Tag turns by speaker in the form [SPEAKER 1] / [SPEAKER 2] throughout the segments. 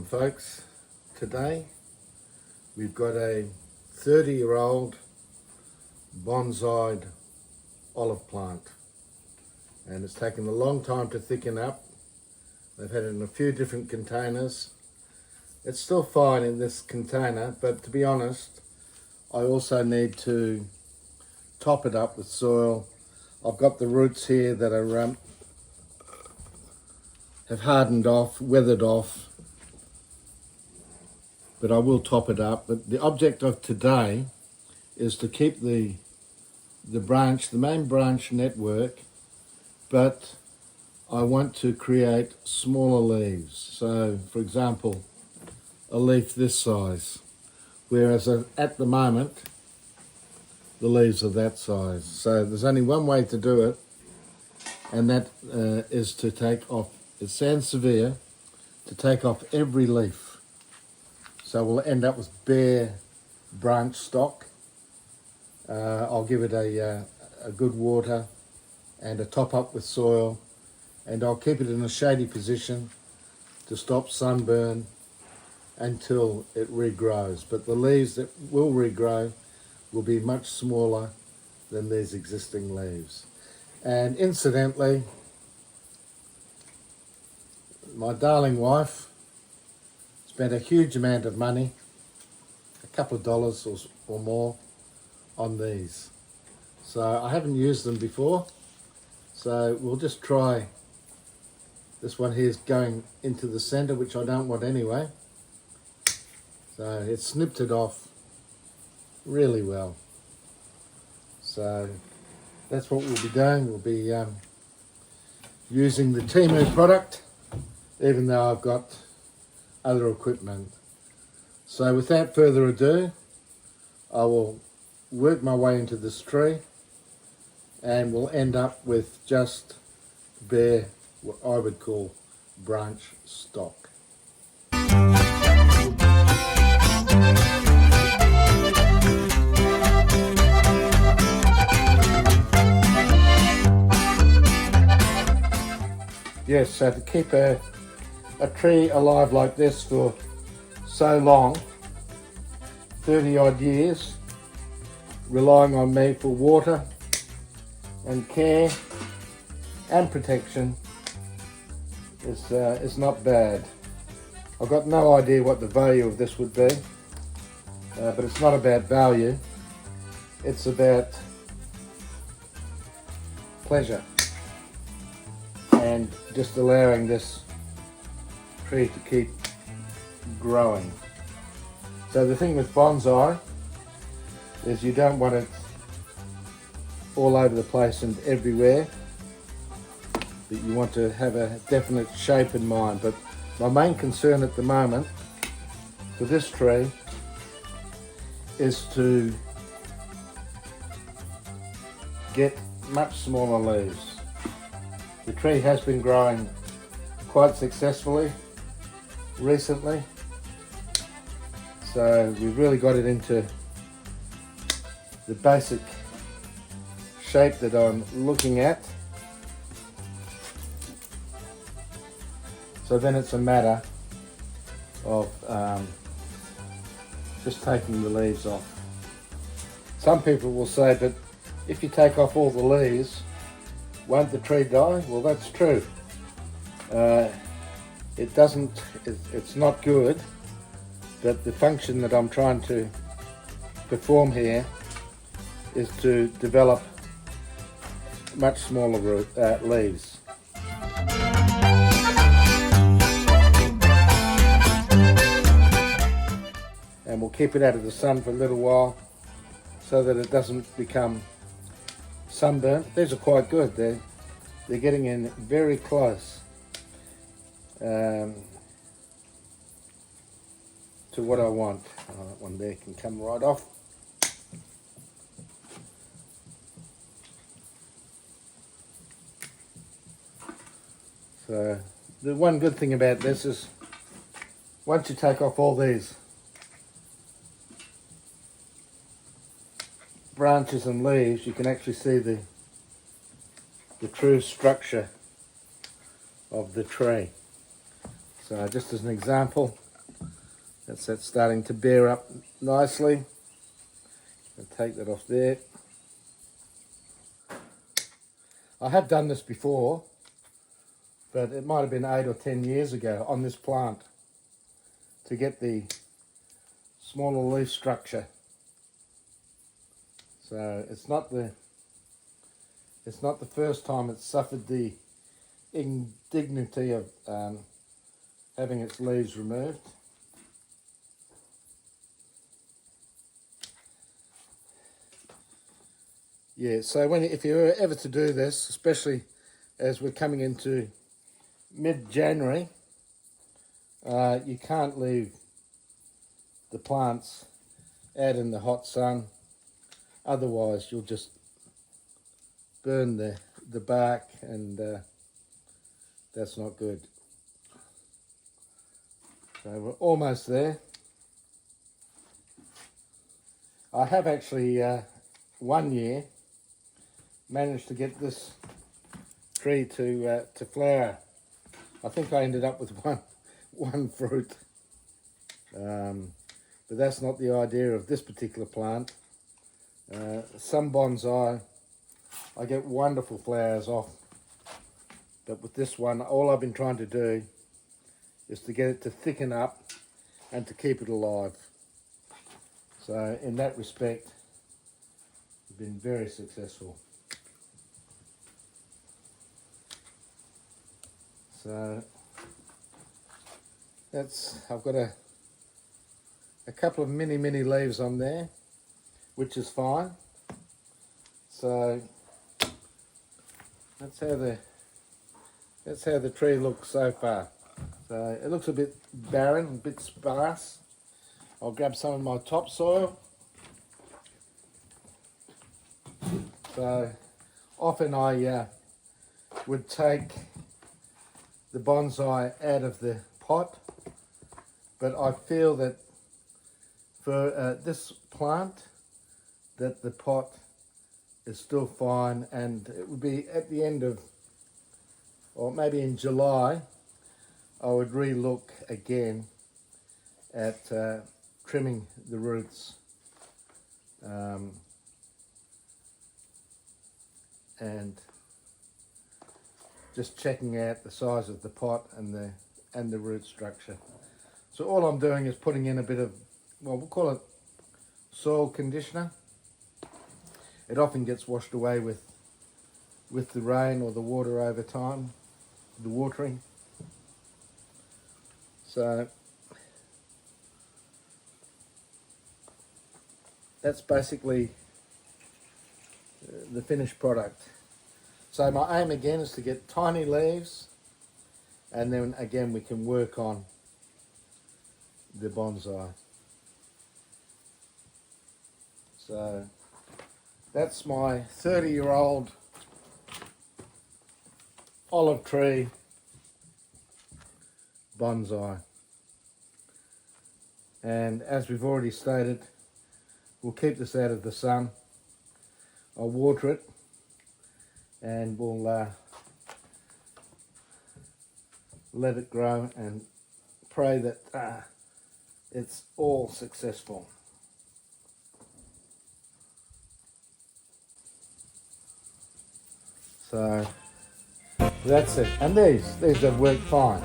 [SPEAKER 1] folks. Today we've got a 30-year-old bonsai olive plant, and it's taken a long time to thicken up. They've had it in a few different containers. It's still fine in this container, but to be honest, I also need to top it up with soil. I've got the roots here that are have hardened off, weathered off, but I will top it up. But the object of today is to keep the main branch network, but I want to create smaller leaves. So, for example, a leaf this size, whereas at the moment, the leaves are that size. So there's only one way to do it, and that is to take off, it's Sansevere, to take off every leaf. So we'll end up with bare branch stock. I'll give it a good water and a top up with soil, and I'll keep it in a shady position to stop sunburn until it regrows. But the leaves that will regrow will be much smaller than these existing leaves. And incidentally, my darling wife spent a huge amount of money, a couple of dollars or more, on these. So I haven't used them before, so we'll just try. This one here is going into the center, which I don't want anyway. So it snipped it off really well. So that's what we'll be doing. We'll be using the Temu product, even though I've got other equipment. So without further ado, I will work my way into this tree, and we'll end up with just bare, what I would call branch stock. Yes, so to keep a tree alive like this for so long, 30 odd years, relying on me for water and care and protection is not bad. I've got no idea what the value of this would be, but it's not about value, it's about pleasure and just allowing this tree to keep growing. So the thing with bonsai is you don't want it all over the place and everywhere, but you want to have a definite shape in mind. But my main concern at the moment for this tree is to get much smaller leaves. The tree has been growing quite successfully recently, so we've really got it into the basic shape that I'm looking at. So then it's a matter of just taking the leaves off. Some people will say, but if you take off all the leaves, won't the tree die? Well, that's true. It doesn't, it's not good, but the function that I'm trying to perform here is to develop much smaller leaves. And we'll keep it out of the sun for a little while so that it doesn't become sunburnt. These are quite good. They're getting in very close to what I want. That one there can come right off. So the one good thing about this is once you take off all these branches and leaves, you can actually see the true structure of the tree. So just as an example, That's starting to bear up nicely. I'll take that off there. I have done this before, but it might have been 8 or 10 years ago on this plant to get the smaller leaf structure. So it's not the first time it's suffered the indignity of having its leaves removed. Yeah, so if you're ever to do this, especially as we're coming into mid-January, you can't leave the plants out in the hot sun, otherwise you'll just burn the bark, and that's not good. So we're almost there. I have actually 1 year managed to get this tree to flower. I think I ended up with one fruit, but that's not the idea of this particular plant. Some bonsai I get wonderful flowers off, but with this one, all I've been trying to do is to get it to thicken up and to keep it alive. So in that respect, I've been very successful. So I've got a couple of mini leaves on there, which is fine. So that's how the tree looks so far. So it looks a bit barren, a bit sparse. I'll grab some of my topsoil. So often I would take the bonsai out of the pot, but I feel that for this plant that the pot is still fine, and it would be at the end of, or maybe in July, I would re-look again at trimming the roots and just checking out the size of the pot and the root structure. So all I'm doing is putting in a bit of, well, we'll call it soil conditioner. It often gets washed away with the rain or the water over time, the watering. So that's basically the finished product. So my aim again is to get tiny leaves, and then again we can work on the bonsai. So that's my 30-year-old olive tree bonsai. And as we've already stated, we'll keep this out of the sun. I'll water it, and we'll let it grow and pray that it's all successful. So that's it. And these have worked fine.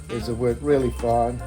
[SPEAKER 1] These have worked really fine.